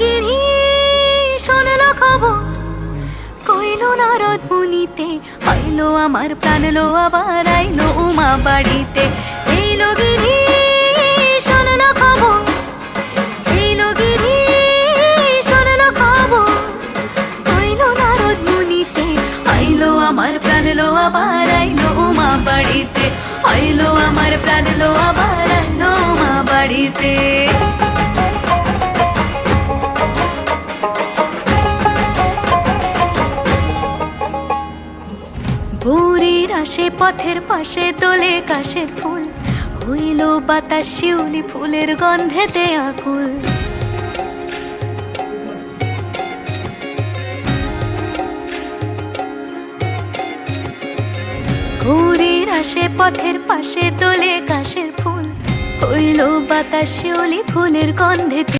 গিরি শোনলো খবর, কইলো নারদ মুনিতে, হইলো আমার প্রাণ লো আবার আইলো উমা বাড়িতে। এইলো গিরি শোনলো খবর, এইলো গিরি শোনলো খবর, কইলো নারদ মুনিতে, হইলো আমার প্রাণ লো আবার আইলো উমা বাড়িতে, হইলো আমার প্রাণ লো আবার আইলো উমা বাড়িতে। ভোরের আসে পথের পাশে তোলে কাশের ফুল, হইল বাতাস শিউলি ফুলের গন্ধেতে আকুল। ভোরের আসে পথের পাশে তোলে কাশের ফুল, হইল বাতাস শিউলি ফুলের গন্ধেতে